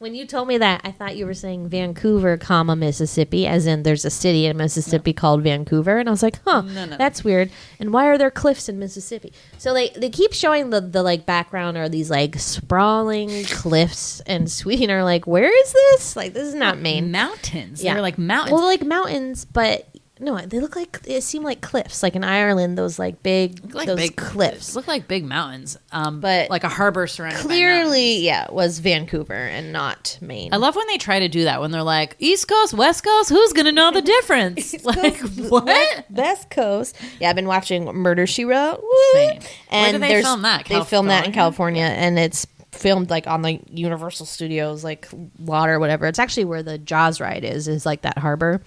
When you told me that, I thought you were saying Vancouver, Mississippi, as in there's a city in Mississippi called Vancouver. And I was like, huh, that's weird. And why are there cliffs in Mississippi? So they keep showing the background or these sprawling cliffs, and Sweety and I are like, where is this? This is not Maine. Mountains. Yeah. They're mountains. Well, they're mountains, but no, they seem like cliffs. In Ireland, those big cliffs. Look like big mountains. But like a harbor surrounded clearly, it was Vancouver and not Maine. I love when they try to do that, when they're like, East Coast, West Coast, who's going to know the difference? What? West Coast. Yeah, I've been watching Murder, She Wrote. Same. And where do they film that? They filmed that in California, and it's filmed on the Universal Studios, lot or whatever. It's actually where the Jaws ride is that harbor.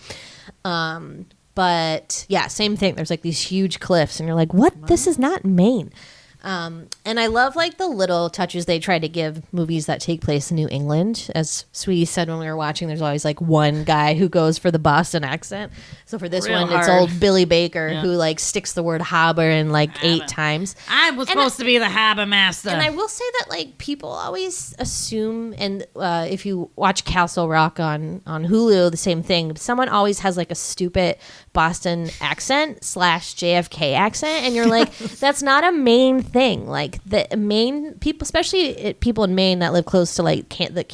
But yeah, same thing. There's these huge cliffs, and you're like, what? This is not Maine. And I love the little touches they try to give movies that take place in New England. As Sweetie said when we were watching, there's always one guy who goes for the Boston accent. So for this one, it's old Billy Baker who sticks the word harbor in 8 times. I was supposed to be the harbor master. And I will say that people always assume, and if you watch Castle Rock on Hulu, the same thing. Someone always has a stupid Boston accent / JFK accent, and you're like, that's not a Maine thing. The Maine people, especially people in Maine that live close to the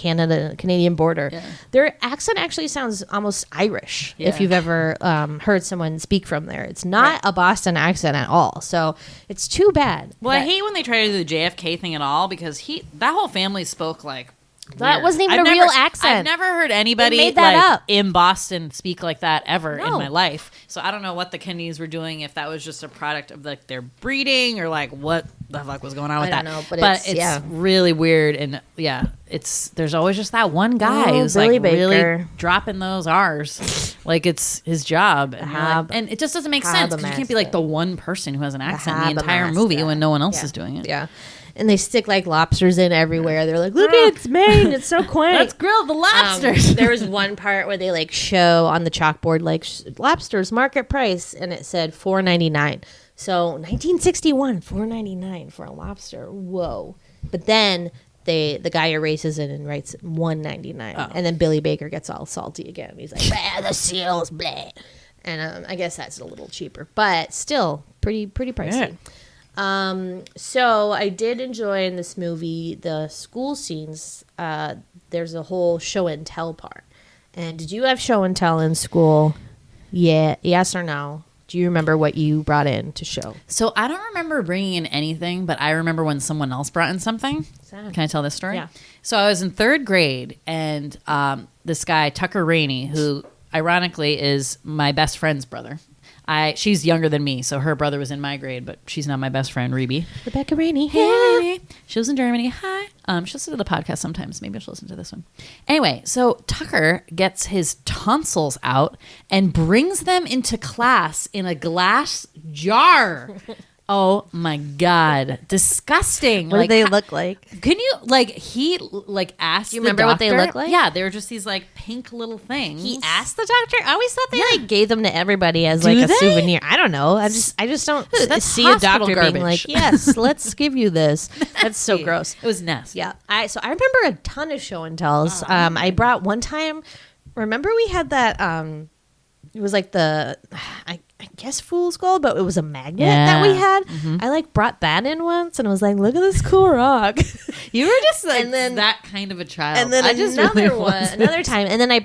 Canadian border, their accent actually sounds almost Irish. If you've ever heard someone speak from there, it's not a Boston accent at all. So it's too bad. Well, I hate when they try to do the JFK thing at all, because that whole family spoke that weird. wasn't even real accent. I've never heard anybody made that up. in Boston speak like that ever in my life. So I don't know what the Kennedys were doing, if that was just a product of their breeding, or what the fuck was going on with that. I don't know, but it's really weird, and there's always just that one guy who's Billy really dropping those R's it's his job, and it just doesn't make sense, because you can't be the one person who has an accent the entire movie when no one else is doing it. Yeah. And they stick lobsters in everywhere. They're like, look, it's Maine. It's so quaint. Let's grill the lobsters. There was one part where they show on the chalkboard lobsters market price, and it said $4.99. So 1961, $4.99 for a lobster. Whoa! But then the guy erases it and writes $1.99, and then Billy Baker gets all salty again. He's like, the seals, blah. And I guess that's a little cheaper, but still pretty pricey. Yeah. So I did enjoy in this movie the school scenes. There's a whole show and tell part. And did you have show and tell in school? Yeah. Yes or no? Do you remember what you brought in to show? So I don't remember bringing in anything, but I remember when someone else brought in something. Can I tell this story? Yeah. So I was in 3rd grade, and this guy, Tucker Rainey, who ironically is my best friend's brother. She's younger than me, so her brother was in my grade, but she's not my best friend, Reby. Rebecca Rainey. Hey, Rainey. She lives in Germany. Hi. She listens to the podcast sometimes. Maybe she'll listen to this one. Anyway, so Tucker gets his tonsils out and brings them into class in a glass jar. Oh my God. Disgusting. What do they look like? Can you, he asked Do you remember what they look like? Yeah, they were just these pink little things. He asked the doctor? I always thought they gave them to everybody as a souvenir. I don't know. I just don't see a doctor being like, yes, let's give you this. That's so gross. It was nasty. Yeah. I remember a ton of show and tells. I brought one time, remember we had that, it was like I guess fool's gold, but it was a magnet that we had. Mm-hmm. I brought that in once and I was like, look at this cool rock. You were just that kind of a child. And then another time. And then I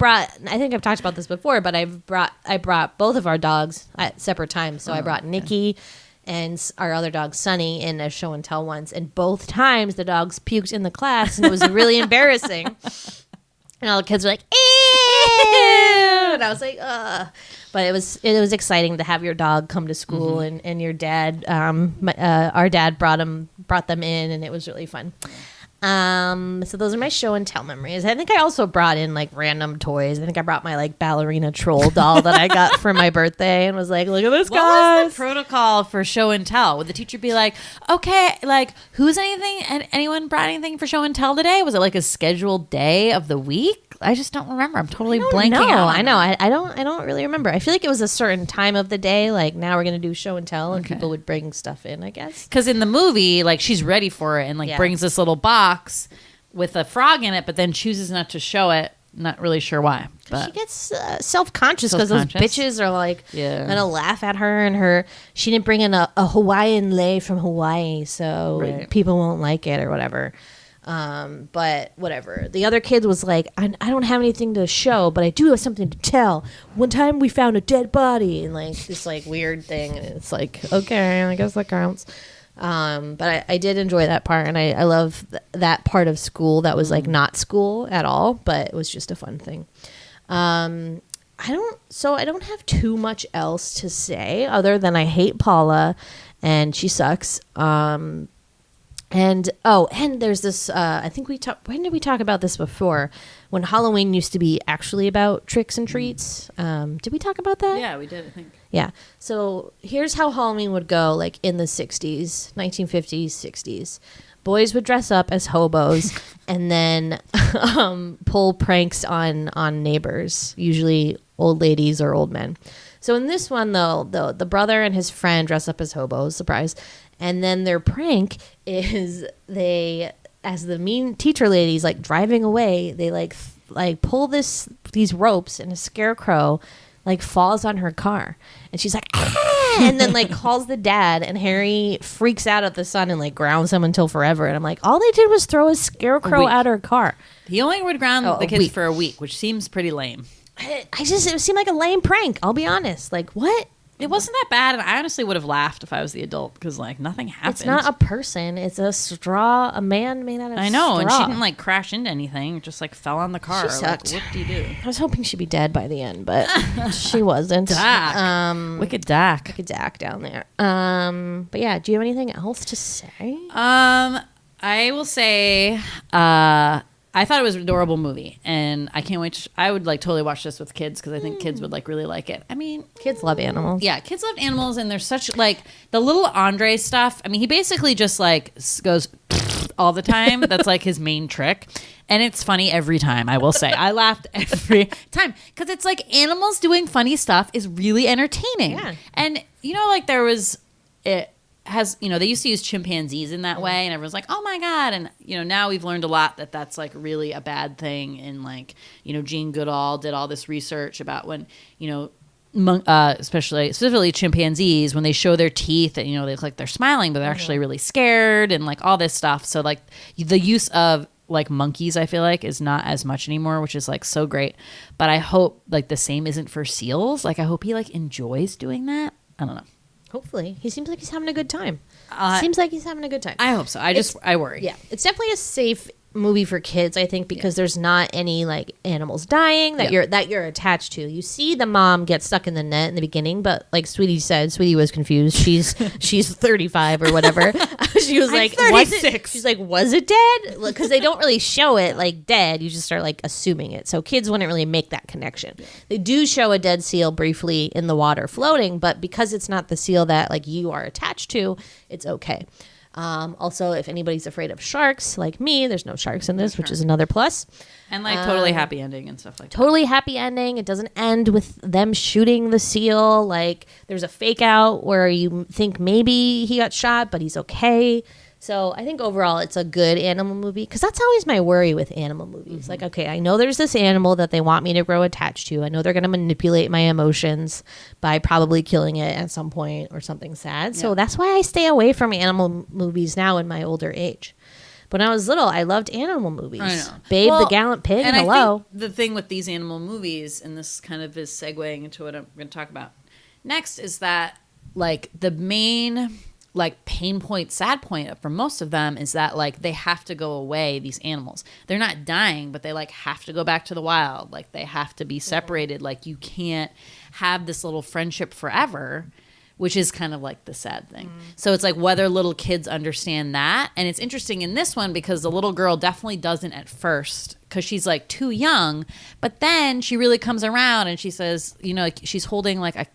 think I've talked about this before, but I brought both of our dogs at separate times. So I brought Nikki and our other dog Sunny in a show and tell once. And both times the dogs puked in the class and it was really embarrassing. And all the kids were like, ew! And I was like, ugh. But it was exciting to have your dog come to school and your dad, our dad brought them in and it was really fun. So those are my show and tell memories. I think I also brought in random toys. I think I brought my ballerina troll doll that I got for my birthday and was like, look at this, guys. What was the protocol for show and tell? Would the teacher be like, okay, anyone brought anything for show and tell today? Was it a scheduled day of the week? I just don't remember. I'm totally blanking out. I know. I don't really remember. I feel like it was a certain time of the day. Now we're going to do show and tell and people would bring stuff in, I guess. Because in the movie, she's ready for it and brings this little box with a frog in it, but then chooses not to show it. Not really sure why. But she gets self-conscious because those bitches are gonna laugh at her, and she didn't bring in a Hawaiian lei from Hawaii, so people won't like it or whatever. But whatever. The other kid was like, I don't have anything to show, but I do have something to tell. One time we found a dead body and this weird thing, and it's okay, I guess that counts. But I did enjoy that part, and I love that part of school that was not school at all, but it was just a fun thing. I don't have too much else to say other than I hate Paula and she sucks. And there's this, I think when did we talk about this before? When Halloween used to be actually about tricks and treats. Did we talk about that? Yeah, we did, I think. Yeah. So here's how Halloween would go in the 60s, 1950s, 60s. Boys would dress up as hobos and then pull pranks on neighbors, usually old ladies or old men. So in this one, though, the brother and his friend dress up as hobos, surprise. And then their prank is as the mean teacher lady's driving away, they pull these ropes and a scarecrow falls on her car and she's like, ah! And then calls the dad and Harry freaks out at the son and grounds him until forever. And I'm like, all they did was throw a scarecrow at her car. He only would ground the kids for a week, which seems pretty lame. It seemed like a lame prank. I'll be honest. What? It wasn't that bad, and I honestly would have laughed if I was the adult because nothing happened. It's not a person; it's a straw. A man made out of straw. I know, and she didn't crash into anything; it just fell on the car. She sucked. What do you do? I was hoping she'd be dead by the end, but she wasn't. Dak. Wicked Dak. Wicked Dak down there. But yeah, do you have anything else to say? I will say, I thought it was an adorable movie, and I can't wait. I would totally watch this with kids because I think kids would really like it. I mean, kids love animals. Yeah, kids love animals, and there's such the little Andre stuff. I mean, he basically just goes all the time. That's his main trick, and it's funny every time. I will say, I laughed every time because it's animals doing funny stuff is really entertaining. Yeah, and there was it. They used to use chimpanzees in that way, and everyone's like, oh my God. And, now we've learned a lot that's really a bad thing. And Jane Goodall did all this research about when, specifically chimpanzees, when they show their teeth and, they look like they're smiling, but they're actually really scared and all this stuff. So the use of monkeys, I feel is not as much anymore, which is so great. But I hope the same isn't for seals. I hope he enjoys doing that. I don't know. Hopefully. He seems like he's having a good time. Seems like he's having a good time. I hope so. I worry. Yeah. It's definitely a safe movie for kids, I think, because there's not any animals dying that you're attached to. You see the mom get stuck in the net in the beginning, but Sweety said, Sweety was confused. She's 35 or whatever. She was I'm like, was it? 36. She's like, was it dead? Because they don't really show it like dead. You just start like assuming it. So kids wouldn't really make that connection. They do show a dead seal briefly in the water floating, but because it's not the seal that like you are attached to, it's okay. Also, if anybody's afraid of sharks like me, there's no sharks in this, which is another plus. And like totally happy ending and stuff like that. Totally happy ending. It doesn't end with them shooting the seal. Like there's a fake out where you think maybe he got shot, but he's okay. So I think overall it's a good animal movie, because that's always my worry with animal movies. Like, okay, I know there's this animal that they want me to grow attached to. I know they're going to manipulate my emotions by probably killing it at some point or something sad. So that's why I stay away from animal movies now in my older age. But when I was little, I loved animal movies. I know. Babe the Gallant Pig, and hello. I think the thing with these animal movies, and this kind of is segueing into what I'm going to talk about next, is that like the main like pain point, sad point for most of them is that like they have to go away, these animals. They're not dying, but they like have to go back to the wild. Like they have to be separated. Like you can't have this little friendship forever, which is kind of like the sad thing. So it's like whether little kids understand that. And it's interesting in this one because the little girl definitely doesn't at first, because she's like too young. But then she really comes around and she says, you know, like she's holding like a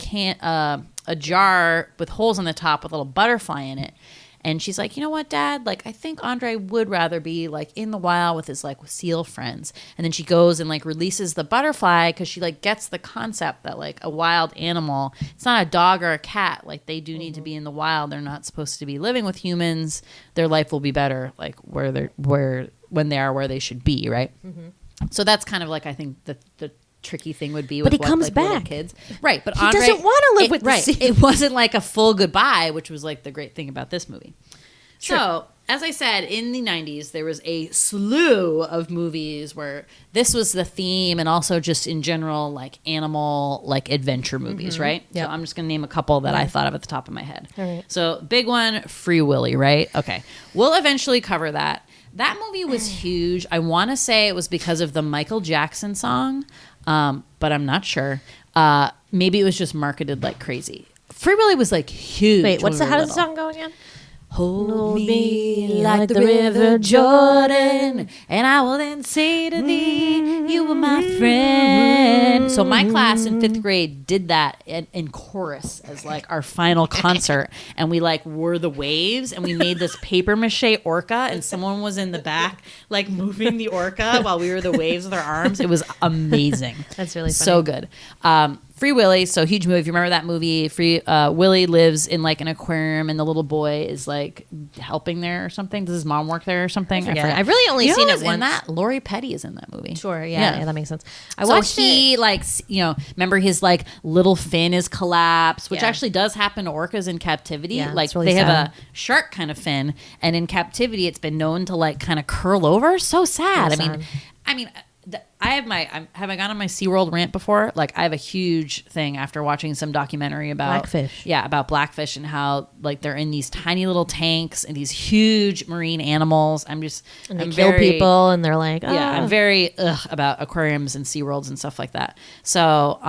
jar with holes on the top with a little butterfly in it. And she's like, you know what, Dad? Like, I think Andre would rather be like in the wild with his like seal friends. And then she goes and like releases the butterfly because she like gets the concept that like a wild animal, it's not a dog or a cat. Like they do need to be in the wild. They're not supposed to be living with humans. Their life will be better like when they are where they should be, right? So that's kind of like I think the tricky thing would be with he comes like, back, little kids, right? But he Andre doesn't want to live with right. the sea. It wasn't like a full goodbye, which was like the great thing about this movie. Sure. So, as I said, in the 90s, there was a slew of movies where this was the theme, and also just in general, like animal, like adventure movies, right? Yep. So I'm just going to name a couple that I thought of at the top of my head. All right. So, big one, Free Willy, right? Okay. We'll eventually cover that. That movie was huge. I want to say it was because of the Michael Jackson song, but I'm not sure. Maybe it was just marketed like crazy. Free Willy was like huge. Wait, how does the song go again? Hold me like the river Jordan, and I will then say to thee, you were my friend. So my class in 5th grade did that in chorus as like our final concert, and we like were the waves, and we made this paper mache orca, and someone was in the back like moving the orca while we were the waves with our arms. It was amazing. That's really funny. So good. Free Willy, so huge movie. If you remember that movie, Willy lives in like an aquarium, and the little boy is like helping there or something. Does his mom work there or something? I forget. I've really only seen it once. In that, Lori Petty is in that movie. Sure, yeah, that makes sense. I so watched he it. like, you know, remember his like little fin is collapsed, which Yeah. actually does happen to orcas in captivity. Yeah, like it's really they sad. have a shark kind of fin, and in captivity, it's been known to like kind of curl over. So sad. So I mean. Have I gone on my SeaWorld rant before? Like I have a huge thing after watching some documentary about Blackfish. Yeah, about blackfish and how like they're in these tiny little tanks and these huge marine animals. And they I'm kill very- people, and they're like, Yeah, I'm very about aquariums and SeaWorlds and stuff like that. So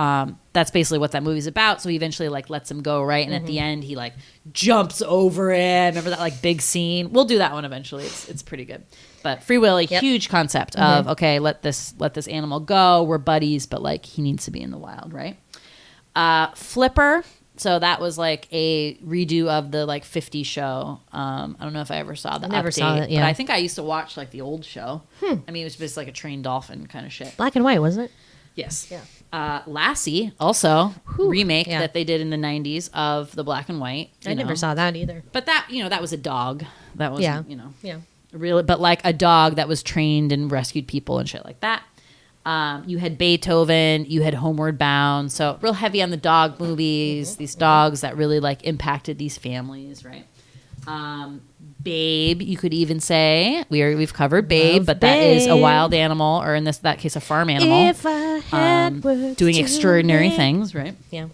that's basically what that movie's about. So he eventually like lets him go, right? And at the end, he like jumps over it. Remember that like big scene? We'll do that one eventually. It's pretty good. But Free Willy, huge concept of okay, let this animal go. We're buddies, but like he needs to be in the wild, right? Flipper. So that was like a redo of the like 50 show. I don't know if I ever saw the never update, saw it, yeah. but I think I used to watch like the old show. I mean, it was just like a trained dolphin kind of shit. black and white, wasn't it? Yes. Yeah. Lassie, also remake Yeah. that they did in the 90s of the black and white. I never saw that either. But that, you know, that was a dog. That was, Yeah. you know, Yeah. really, but like a dog that was trained and rescued people and shit like that. You had Beethoven, you had Homeward Bound, so real heavy on the dog movies, these dogs that really like impacted these families, right? Babe, you could even say we've covered Babe, Love but that is a Babe. wild animal, or in that case, a farm animal, If I had words doing to extraordinary make- things, right? Yeah.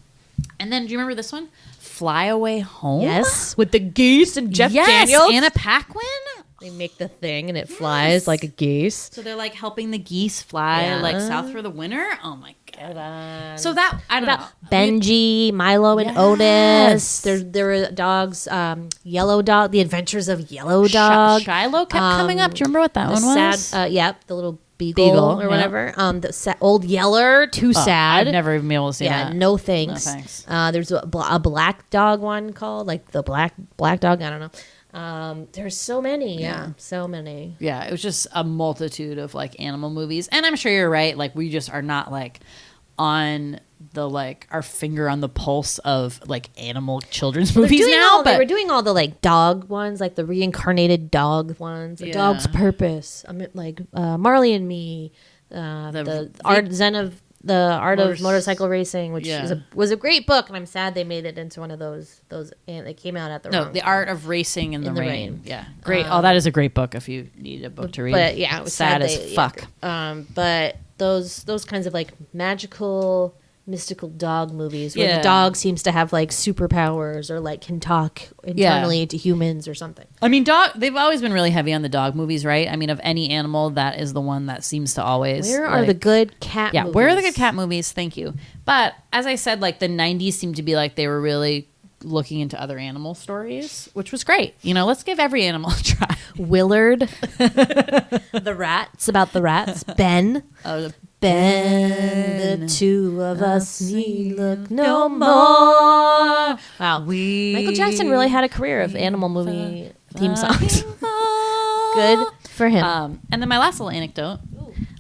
And then, do you remember this one? Fly Away Home. Yes, with the geese and Jeff Yes, Daniels. Anna Paquin. They make the thing and it flies like a geese. So they're like helping the geese fly like south for the winter. Oh my god! So that I don't know. Benji, Milo, and Otis. There were dogs. Yellow Dog. The Adventures of Yellow Dog. Shiloh kept coming up. Do you remember what that one was? Sad. Yep. The little beagle or whatever. The Old Yeller. Too sad. I've never even been able to see that. No thanks. No thanks. There's a black dog one called like the black dog. I don't know. There's so many. Yeah. So many. Yeah. It was just a multitude of like animal movies. And I'm sure you're right. Like we just are not like on the like our finger on the pulse of like animal children's movies now. They were doing all the like dog ones, like the reincarnated dog ones, the dog's purpose. I mean, like Marley and Me, the art of motorcycle racing, which was a great book, and I'm sad they made it into one of those. And it came out at the wrong the time. Art of Racing in the Rain. Yeah, great. That is a great book if you need a book to read. But yeah, it was sad as fuck. But those kinds of like magical, mystical dog movies where the dog seems to have like superpowers or like can talk internally to humans or something. I mean, they've always been really heavy on the dog movies, right? I mean, of any animal, that is the one that seems to always. Where are the good cat movies? Yeah, where are the good cat movies? Thank you. But as I said, like the 90s seemed to be like they were really looking into other animal stories, which was great. Let's give every animal a try. Willard. The rats, about the rats. Ben. Oh, Ben, the two of us need look no more. Wow. Michael Jackson really had a career of animal movie theme songs. Good for him. And then my last little anecdote.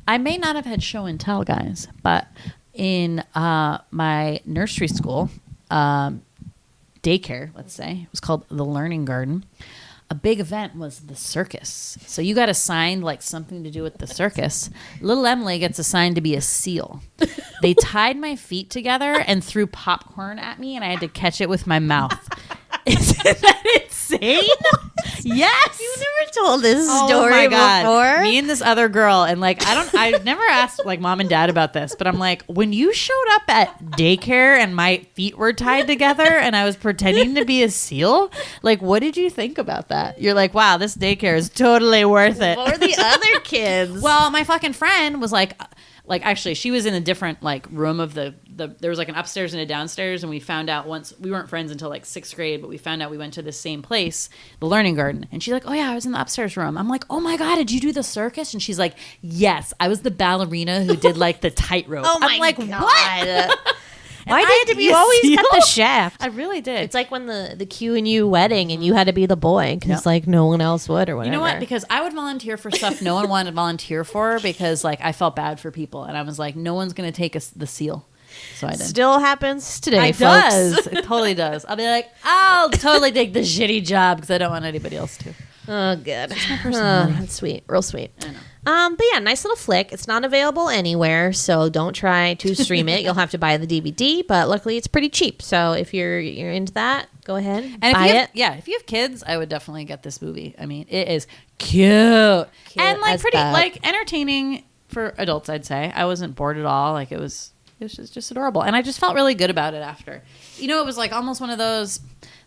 I may not have had show and tell, guys, but in my nursery school, daycare, let's say, it was called the Learning Garden. A big event was the circus. So you got assigned like something to do with the circus. Little Emily gets assigned to be a seal. They tied my feet together and threw popcorn at me, and I had to catch it with my mouth. Isn't that insane? Yes. You never told this story before. Me and this other girl, and like I've never asked like mom and dad about this, but I'm like, when you showed up at daycare and my feet were tied together and I was pretending to be a seal, like what did you think about that? You're like, wow, this daycare is totally worth it. What were the other kids? Well, my fucking friend was like actually she was in a different like room of the there was like an upstairs and a downstairs, and we found out once we weren't friends until like 6th grade, but we found out we went to the same place, the Learning Garden, and she's like, oh yeah, I was in the upstairs room. I'm like, oh my god, did you do the circus? And she's like, yes, I was the ballerina who did like the tightrope. Oh my I'm like, god. What? Why did you always got the shaft? I really did. It's like when the Q and U wedding and you had to be the boy because like no one else would or whatever. You know what? Because I would volunteer for stuff no one wanted to volunteer for because like I felt bad for people, and I was like, no one's going to take the seal. So I did. Still happens today, it folks. Does. It totally does. I'll be like, I'll totally take the shitty job because I don't want anybody else to. Oh, good. That's sweet. Real sweet. I know. But yeah, nice little flick. It's not available anywhere, so don't try to stream it. You'll have to buy the DVD, but luckily it's pretty cheap. So if you're into that, go ahead and buy it. Yeah, if you have kids, I would definitely get this movie. I mean, it is cute and like pretty like entertaining for adults. I'd say I wasn't bored at all. Like it was just adorable, and I just felt really good about it after. It was like almost one of those.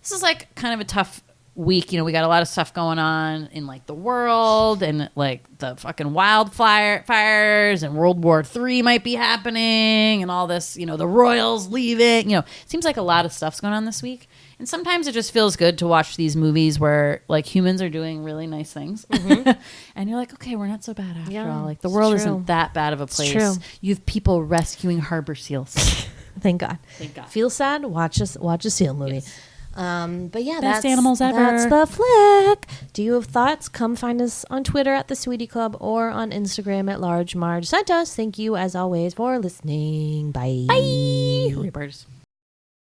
This is like kind of a tough week. We got a lot of stuff going on in like the world, and like the fucking fires, and World War III might be happening, and all this. The royals leaving. Seems like a lot of stuff's going on this week, and sometimes it just feels good to watch these movies where like humans are doing really nice things, and you're like, okay, we're not so bad after all. Like the world isn't that bad of a place. True. You have people rescuing harbor seals. Thank God. Feel sad? Watch a seal movie. Yes. But yeah, best animals ever. That's the flick. Do you have thoughts? Come find us on Twitter at the Sweety Club or on Instagram at Large Marge. Send us. Thank you as always for listening. Bye. Bye. Reapers.